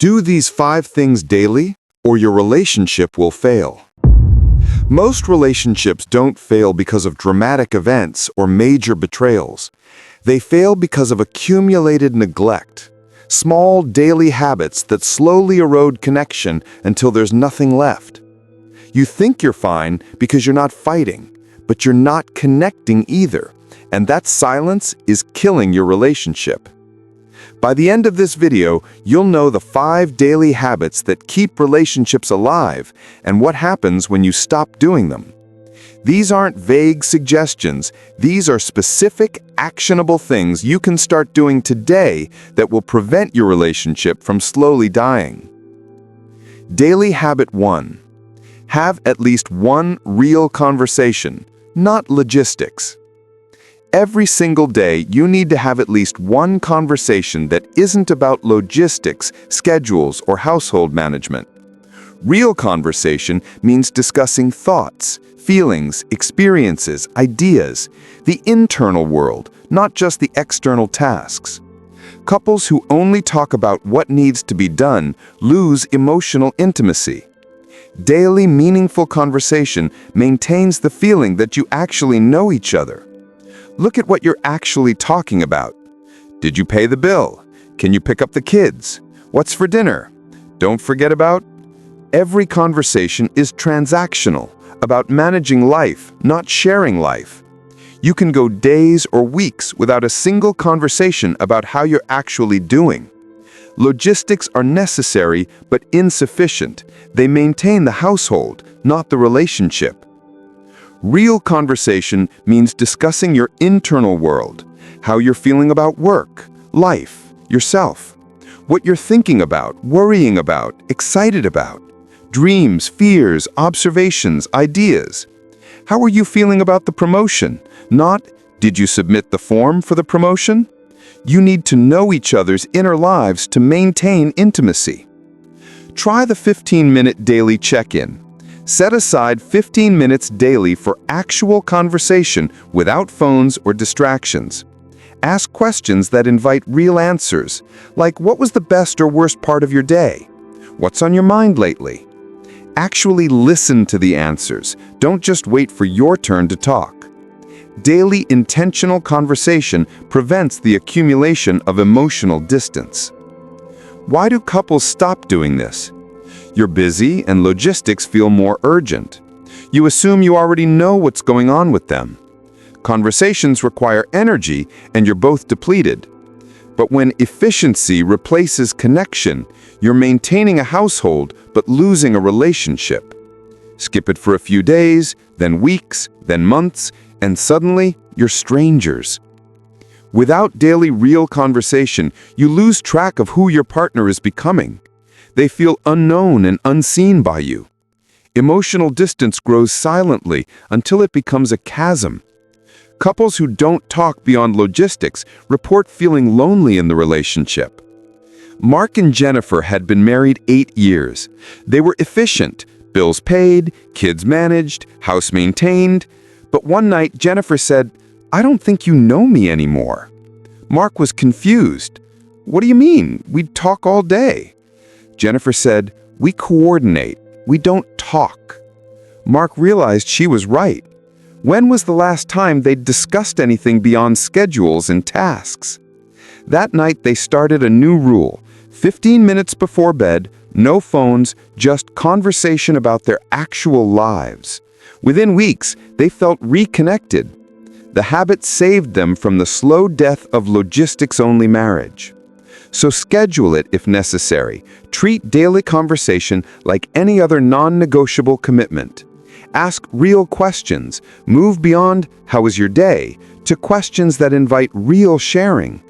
Do these 5 things daily, or your relationship will fail. Most relationships don't fail because of dramatic events or major betrayals. They fail because of accumulated neglect, small daily habits that slowly erode connection until there's nothing left. You think you're fine because you're not fighting, but you're not connecting either, and that silence is killing your relationship. By the end of this video, you'll know the 5 daily habits that keep relationships alive and what happens when you stop doing them. These aren't vague suggestions. These are specific, actionable things you can start doing today that will prevent your relationship from slowly dying. Daily habit 1. Have at least one real conversation, not logistics. Every single day, you need to have at least one conversation that isn't about logistics, schedules, or household management. Real conversation means discussing thoughts, feelings, experiences, ideas, the internal world, not just the external tasks. Couples who only talk about what needs to be done lose emotional intimacy. Daily, meaningful conversation maintains the feeling that you actually know each other. Look at what you're actually talking about. Did you pay the bill? Can you pick up the kids? What's for dinner? Don't forget about. Every conversation is transactional, about managing life, not sharing life. You can go days or weeks without a single conversation about how you're actually doing. Logistics are necessary but insufficient. They maintain the household, not the relationship. Real conversation means discussing your internal world, how you're feeling about work, life, yourself, what you're thinking about, worrying about, excited about, dreams, fears, observations, ideas. How are you feeling about the promotion? Not, did you submit the form for the promotion? You need to know each other's inner lives to maintain intimacy. Try the 15-minute daily check-in. Set aside 15 minutes daily for actual conversation without phones or distractions. Ask questions that invite real answers, like what was the best or worst part of your day? What's on your mind lately? Actually listen to the answers. Don't just wait for your turn to talk. Daily intentional conversation prevents the accumulation of emotional distance. Why do couples stop doing this? You're busy and logistics feel more urgent. You assume you already know what's going on with them. Conversations require energy and you're both depleted. But when efficiency replaces connection, you're maintaining a household but losing a relationship. Skip it for a few days, then weeks, then months, and suddenly you're strangers. Without daily real conversation, you lose track of who your partner is becoming. They feel unknown and unseen by you. Emotional distance grows silently until it becomes a chasm. Couples who don't talk beyond logistics report feeling lonely in the relationship. Mark and Jennifer had been married 8 years. They were efficient, bills paid, kids managed, house maintained. But one night, Jennifer said, "I don't think you know me anymore." Mark was confused. "What do you mean? We talk all day." Jennifer said, "We coordinate. We don't talk." Mark realized she was right. When was the last time they'd discussed anything beyond schedules and tasks? That night, they started a new rule. 15 minutes before bed, no phones, just conversation about their actual lives. Within weeks, they felt reconnected. The habit saved them from the slow death of logistics-only marriage. So schedule it if necessary. Treat daily conversation like any other non-negotiable commitment. Ask real questions. Move beyond "how was your day" to questions that invite real sharing.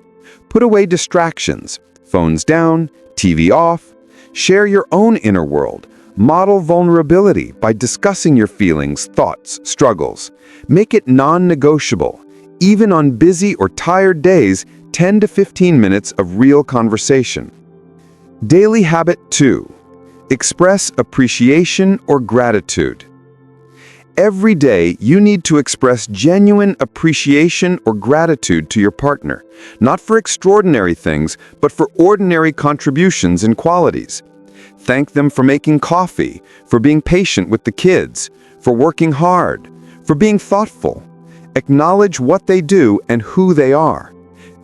Put away distractions. Phones down, TV off. Share your own inner world. Model vulnerability by discussing your feelings, thoughts, struggles. Make it non-negotiable. Even on busy or tired days, 10 to 15 minutes of real conversation. Daily habit 2. Express appreciation or gratitude. Every day, you need to express genuine appreciation or gratitude to your partner, not for extraordinary things, but for ordinary contributions and qualities. Thank them for making coffee, for being patient with the kids, for working hard, for being thoughtful. Acknowledge what they do and who they are.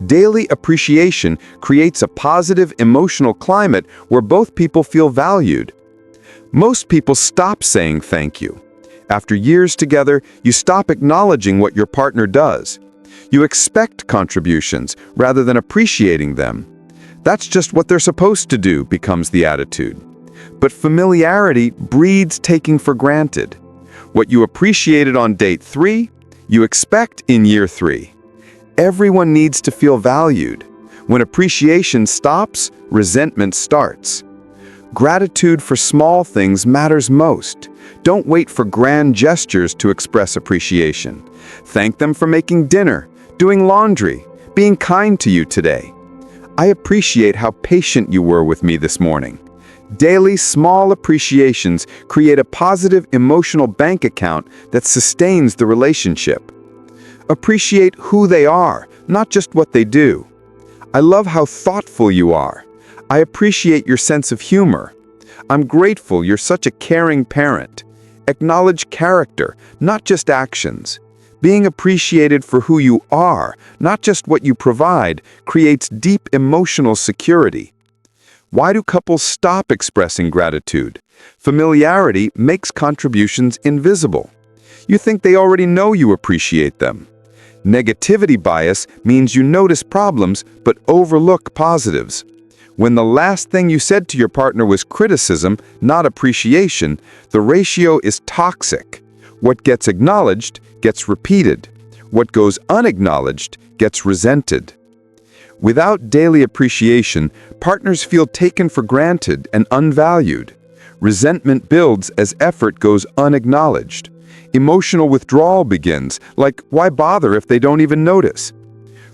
Daily appreciation creates a positive emotional climate where both people feel valued. Most people stop saying thank you. After years together, you stop acknowledging what your partner does. You expect contributions rather than appreciating them. That's just what they're supposed to do, becomes the attitude. But familiarity breeds taking for granted. What you appreciated on date 3, you expect in year 3. Everyone needs to feel valued. When appreciation stops, resentment starts. Gratitude for small things matters most. Don't wait for grand gestures to express appreciation. Thank them for making dinner, doing laundry, being kind to you today. I appreciate how patient you were with me this morning. Daily small appreciations create a positive emotional bank account that sustains the relationship. Appreciate who they are, not just what they do. I love how thoughtful you are. I appreciate your sense of humor. I'm grateful you're such a caring parent. Acknowledge character, not just actions. Being appreciated for who you are, not just what you provide, creates deep emotional security. Why do couples stop expressing gratitude? Familiarity makes contributions invisible. You think they already know you appreciate them. Negativity bias means you notice problems but overlook positives. When the last thing you said to your partner was criticism, not appreciation, the ratio is toxic. What gets acknowledged gets repeated. What goes unacknowledged gets resented. Without daily appreciation, partners feel taken for granted and unvalued. Resentment builds as effort goes unacknowledged. Emotional withdrawal begins, like why bother if they don't even notice?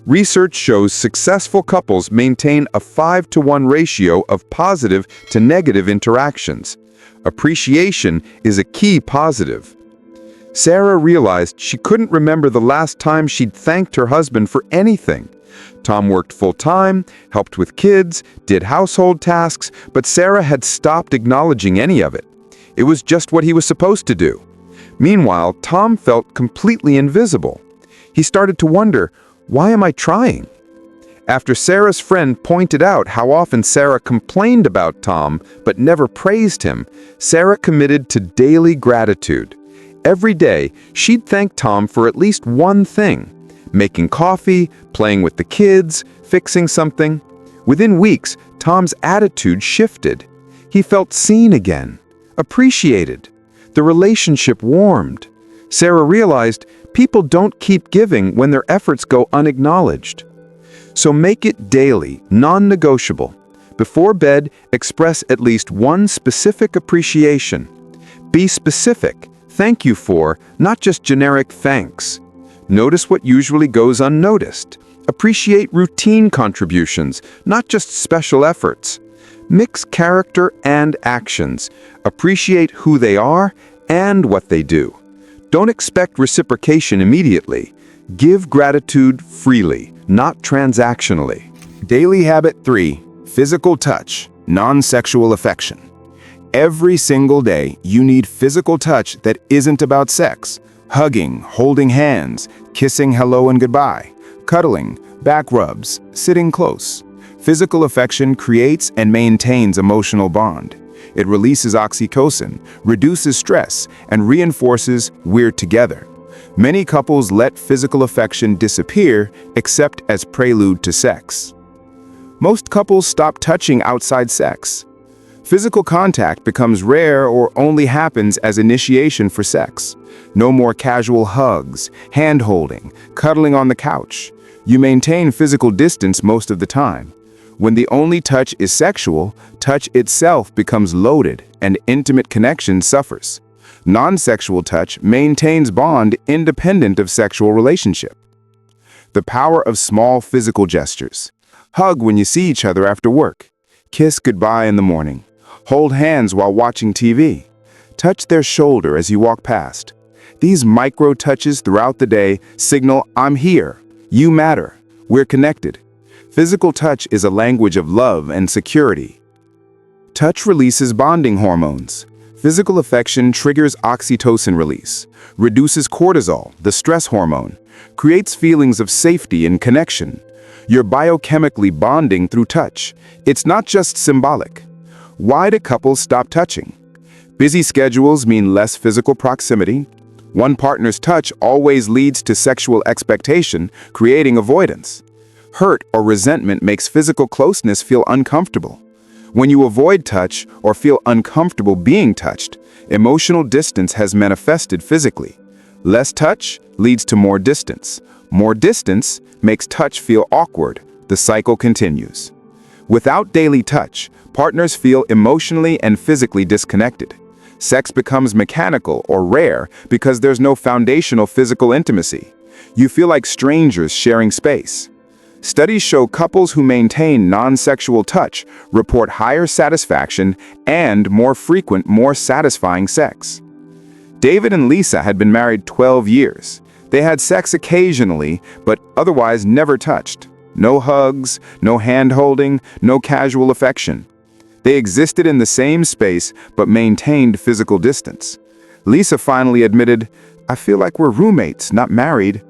Research shows successful couples maintain a 5-to-1 ratio of positive to negative interactions. Appreciation is a key positive. Sarah realized she couldn't remember the last time she'd thanked her husband for anything. Tom worked full-time, helped with kids, did household tasks, but Sarah had stopped acknowledging any of it. It was just what he was supposed to do. Meanwhile, Tom felt completely invisible. He started to wonder, why am I trying? After Sarah's friend pointed out how often Sarah complained about Tom but never praised him, Sarah committed to daily gratitude. Every day, she'd thank Tom for at least one thing: making coffee, playing with the kids, fixing something. Within weeks, Tom's attitude shifted. He felt seen again, appreciated. The relationship warmed. Sarah realized people don't keep giving when their efforts go unacknowledged. So make it daily, non-negotiable. Before bed, express at least one specific appreciation. Be specific. Thank you for, not just generic thanks. Notice what usually goes unnoticed. Appreciate routine contributions, not just special efforts. Mix character and actions. Appreciate who they are and what they do. Don't expect reciprocation immediately. Give gratitude freely, not transactionally. Daily habit 3, physical touch, non-sexual affection. Every single day, you need physical touch that isn't about sex. Hugging, holding hands, kissing hello and goodbye, cuddling, back rubs, sitting close. Physical affection creates and maintains emotional bond. It releases oxytocin, reduces stress, and reinforces we're together. Many couples let physical affection disappear except as prelude to sex. Most couples stop touching outside sex. Physical contact becomes rare or only happens as initiation for sex. No more casual hugs, hand-holding, cuddling on the couch. You maintain physical distance most of the time. When the only touch is sexual, touch itself becomes loaded and intimate connection suffers. Non-sexual touch maintains bond independent of sexual relationship. The power of small physical gestures. Hug when you see each other after work. Kiss goodbye in the morning. Hold hands while watching TV. Touch their shoulder as you walk past. These micro touches throughout the day signal, I'm here, you matter, we're connected. Physical touch is a language of love and security. Touch releases bonding hormones. Physical affection triggers oxytocin release, reduces cortisol, the stress hormone, creates feelings of safety and connection. You're biochemically bonding through touch. It's not just symbolic. Why do couples stop touching? Busy schedules mean less physical proximity. One partner's touch always leads to sexual expectation, creating avoidance. Hurt or resentment makes physical closeness feel uncomfortable. When you avoid touch or feel uncomfortable being touched, emotional distance has manifested physically. Less touch leads to more distance. More distance makes touch feel awkward. The cycle continues. Without daily touch, partners feel emotionally and physically disconnected. Sex becomes mechanical or rare because there's no foundational physical intimacy. You feel like strangers sharing space. Studies show couples who maintain non-sexual touch report higher satisfaction and more frequent, more satisfying sex. David and Lisa had been married 12 years. They had sex occasionally, but otherwise never touched. No hugs, no hand-holding, no casual affection. They existed in the same space, but maintained physical distance. Lisa finally admitted, "I feel like we're roommates, not married."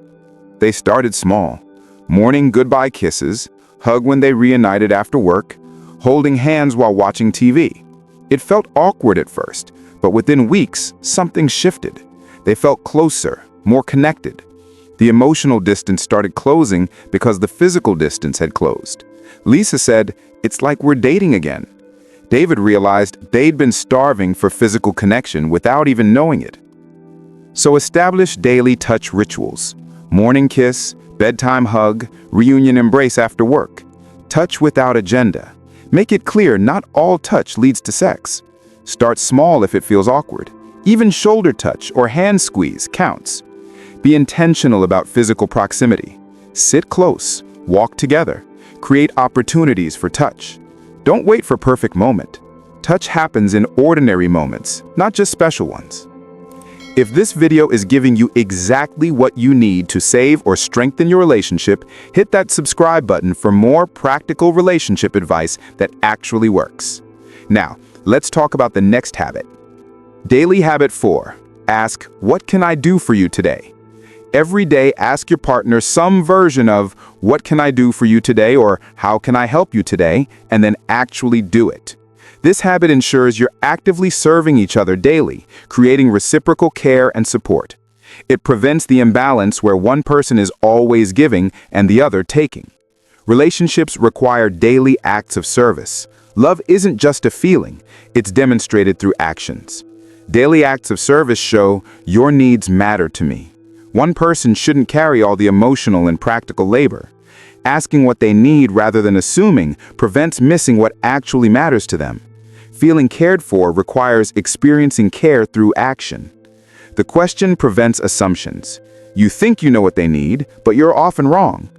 They started small. Morning goodbye kisses, hug when they reunited after work, holding hands while watching TV. It felt awkward at first, but within weeks, something shifted. They felt closer, more connected. The emotional distance started closing because the physical distance had closed. Lisa said, "It's like we're dating again." David realized they'd been starving for physical connection without even knowing it. So establish daily touch rituals. Morning kiss, bedtime hug, reunion embrace after work. Touch without agenda. Make it clear not all touch leads to sex. Start small if it feels awkward. Even shoulder touch or hand squeeze counts. Be intentional about physical proximity. Sit close, walk together, create opportunities for touch. Don't wait for perfect moment. Touch happens in ordinary moments, not just special ones. If this video is giving you exactly what you need to save or strengthen your relationship, hit that subscribe button for more practical relationship advice that actually works. Now, let's talk about the next habit. Daily habit 4. Ask, "What can I do for you today?" Every day, ask your partner some version of, "What can I do for you today?" or "How can I help you today?" and then actually do it. This habit ensures you're actively serving each other daily, creating reciprocal care and support. It prevents the imbalance where one person is always giving and the other taking. Relationships require daily acts of service. Love isn't just a feeling, it's demonstrated through actions. Daily acts of service show, "Your needs matter to me." One person shouldn't carry all the emotional and practical labor. Asking what they need rather than assuming prevents missing what actually matters to them. Feeling cared for requires experiencing care through action. The question prevents assumptions. You think you know what they need, but you're often wrong.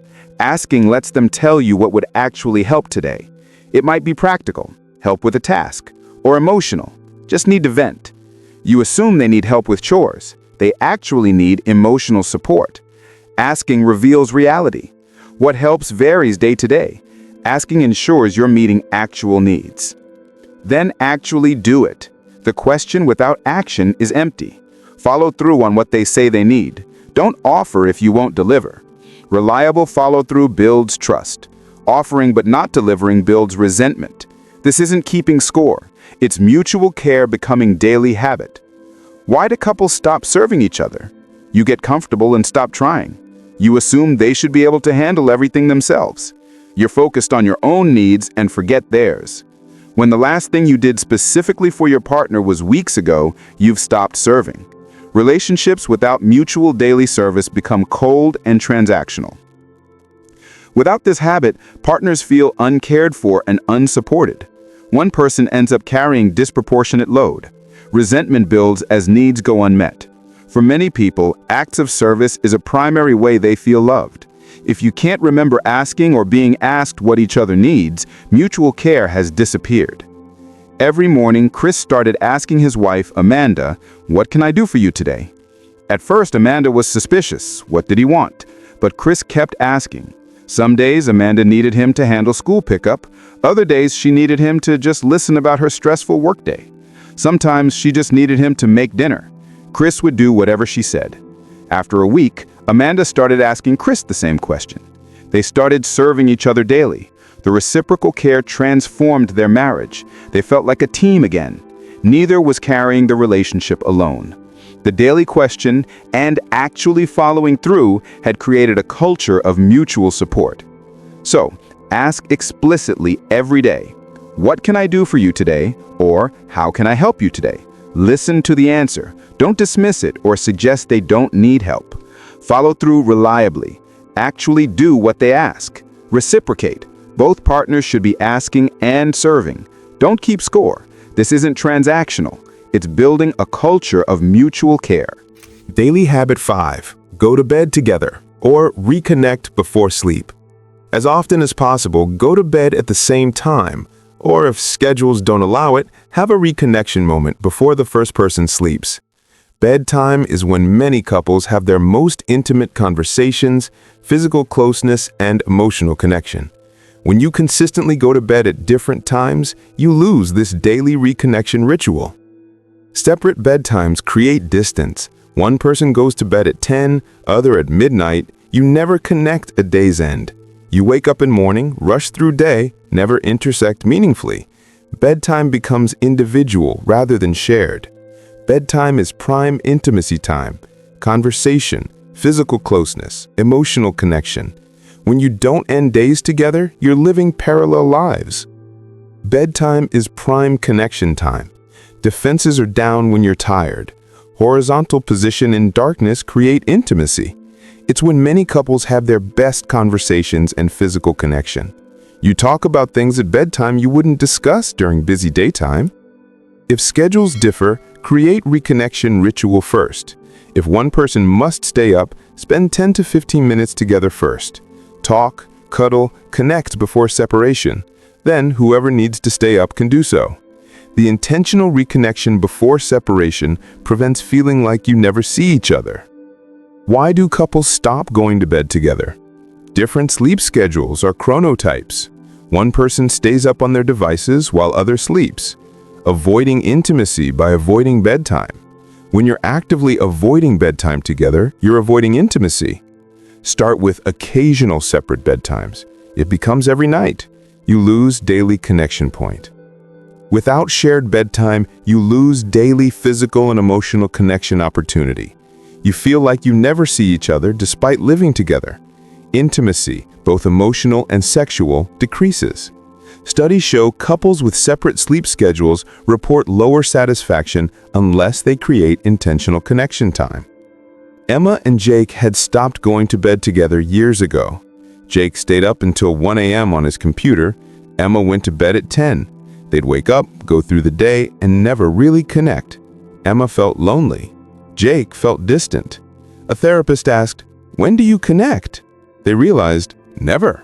Asking lets them tell you what would actually help today. It might be practical, help with a task, or emotional, just need to vent. You assume they need help with chores. They actually need emotional support. Asking reveals reality. What helps varies day to day. Asking ensures you're meeting actual needs. Then actually do it. The question without action is empty. Follow through on what they say they need. Don't offer if you won't deliver. Reliable follow-through builds trust. Offering but not delivering builds resentment. This isn't keeping score. It's mutual care becoming daily habit. Why do couples stop serving each other? You get comfortable and stop trying. You assume they should be able to handle everything themselves. You're focused on your own needs and forget theirs. When the last thing you did specifically for your partner was weeks ago, you've stopped serving. Relationships without mutual daily service become cold and transactional. Without this habit, partners feel uncared for and unsupported. One person ends up carrying disproportionate load. Resentment builds as needs go unmet. For many people, acts of service is a primary way they feel loved. If you can't remember asking or being asked what each other needs, mutual care has disappeared. Every morning, Chris started asking his wife, Amanda, "What can I do for you today?" At first, Amanda was suspicious. What did he want? But Chris kept asking. Some days, Amanda needed him to handle school pickup. Other days, she needed him to just listen about her stressful workday. Sometimes, she just needed him to make dinner. Chris would do whatever she said. After a week, Amanda started asking Chris the same question. They started serving each other daily. The reciprocal care transformed their marriage. They felt like a team again. Neither was carrying the relationship alone. The daily question and actually following through had created a culture of mutual support. So, ask explicitly every day, "What can I do for you today?" or "How can I help you today?" Listen to the answer. Don't dismiss it or suggest they don't need help. Follow through reliably. Actually do what they ask. Reciprocate. Both partners should be asking and serving. Don't keep score. This isn't transactional. It's building a culture of mutual care. Daily habit 5. Go to bed together or reconnect before sleep. As often as possible, go to bed at the same time, or if schedules don't allow it, have a reconnection moment before the first person sleeps. Bedtime is when many couples have their most intimate conversations, physical closeness, and emotional connection. When you consistently go to bed at different times, you lose this daily reconnection ritual. Separate bedtimes create distance. One person goes to bed at 10, other at midnight. You never connect at day's end. You wake up in morning, rush through day, never intersect meaningfully. Bedtime becomes individual rather than shared. Bedtime is prime intimacy time, conversation, physical closeness, emotional connection. When you don't end days together, you're living parallel lives. Bedtime is prime connection time. Defenses are down when you're tired. Horizontal position in darkness create intimacy. It's when many couples have their best conversations and physical connection. You talk about things at bedtime you wouldn't discuss during busy daytime. If schedules differ, create reconnection ritual first. If one person must stay up, spend 10 to 15 minutes together first. Talk, cuddle, connect before separation. Then whoever needs to stay up can do so. The intentional reconnection before separation prevents feeling like you never see each other. Why do couples stop going to bed together? Different sleep schedules are chronotypes. One person stays up on their devices while other sleeps. Avoiding intimacy by avoiding bedtime. When you're actively avoiding bedtime together, you're avoiding intimacy. Start with occasional separate bedtimes. It becomes every night. You lose daily connection point. Without shared bedtime, you lose daily physical and emotional connection opportunity. You feel like you never see each other despite living together. Intimacy, both emotional and sexual, decreases. Studies show couples with separate sleep schedules report lower satisfaction unless they create intentional connection time. Emma and Jake had stopped going to bed together years ago. Jake stayed up until 1 a.m. on his computer. Emma went to bed at 10. They'd wake up, go through the day, and never really connect. Emma felt lonely. Jake felt distant. A therapist asked, "When do you connect?" They realized, never.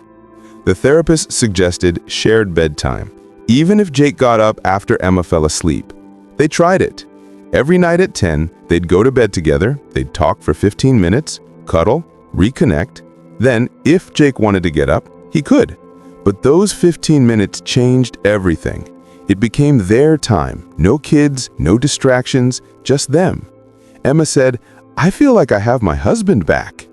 The therapist suggested shared bedtime, even if Jake got up after Emma fell asleep. They tried it. Every night at 10, they'd go to bed together, they'd talk for 15 minutes, cuddle, reconnect. Then, if Jake wanted to get up, he could. But those 15 minutes changed everything. It became their time. No kids, no distractions, just them. Emma said, "I feel like I have my husband back."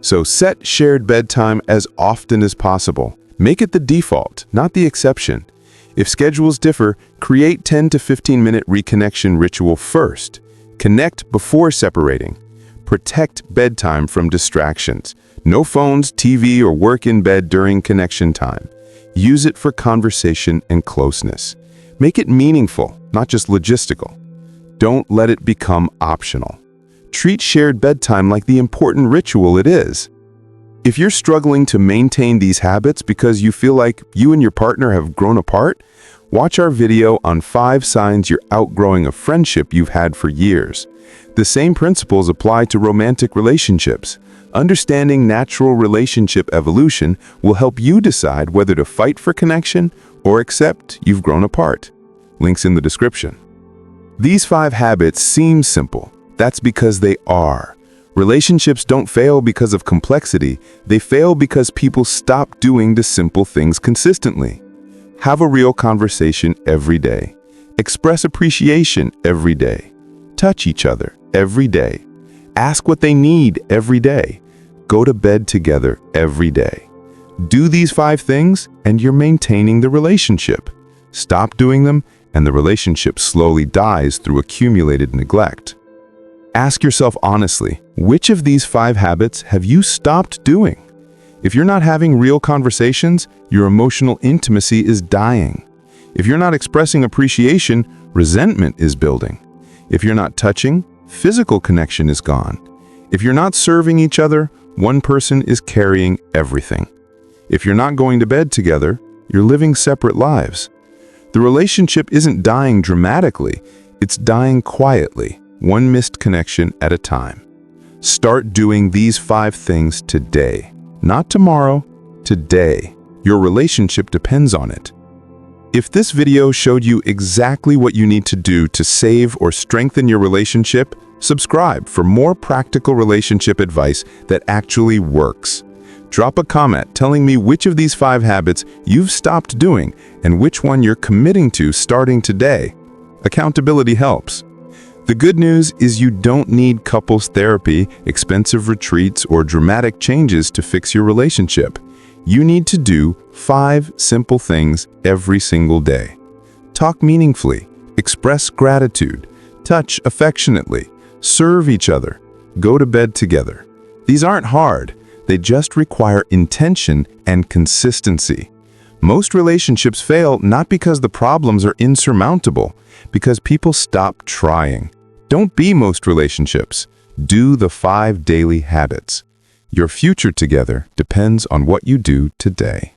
So set shared bedtime as often as possible. Make it the default, not the exception. If schedules differ, create 10 to 15-minute reconnection ritual first. Connect before separating. Protect bedtime from distractions. No phones, TV, or work in bed during connection time. Use it for conversation and closeness. Make it meaningful, not just logistical. Don't let it become optional. Treat shared bedtime like the important ritual it is. If you're struggling to maintain these habits because you feel like you and your partner have grown apart, watch our video on 5 signs you're outgrowing a friendship you've had for years. The same principles apply to romantic relationships. Understanding natural relationship evolution will help you decide whether to fight for connection or accept you've grown apart. Links in the description. These 5 habits seem simple, That's because they are. Relationships don't fail because of complexity. They fail because people stop doing the simple things consistently. Have a real conversation every day. Express appreciation every day. Touch each other every day. Ask what they need every day. Go to bed together every day. Do these 5 things and you're maintaining the relationship. Stop doing them and the relationship slowly dies through accumulated neglect. Ask yourself honestly, which of these 5 habits have you stopped doing? If you're not having real conversations, your emotional intimacy is dying. If you're not expressing appreciation, resentment is building. If you're not touching, physical connection is gone. If you're not serving each other, one person is carrying everything. If you're not going to bed together, you're living separate lives. The relationship isn't dying dramatically, it's dying quietly, one missed connection at a time. Start doing these 5 things today. Not tomorrow, today. Your relationship depends on it. If this video showed you exactly what you need to do to save or strengthen your relationship, subscribe for more practical relationship advice that actually works. Drop a comment telling me which of these 5 habits you've stopped doing and which one you're committing to starting today. Accountability helps. The good news is you don't need couples therapy, expensive retreats, or dramatic changes to fix your relationship. You need to do 5 simple things every single day. Talk meaningfully, express gratitude, touch affectionately, serve each other, go to bed together. These aren't hard, they just require intention and consistency. Most relationships fail not because the problems are insurmountable, because people stop trying. Don't be most relationships. Do the 5 daily habits. Your future together depends on what you do today.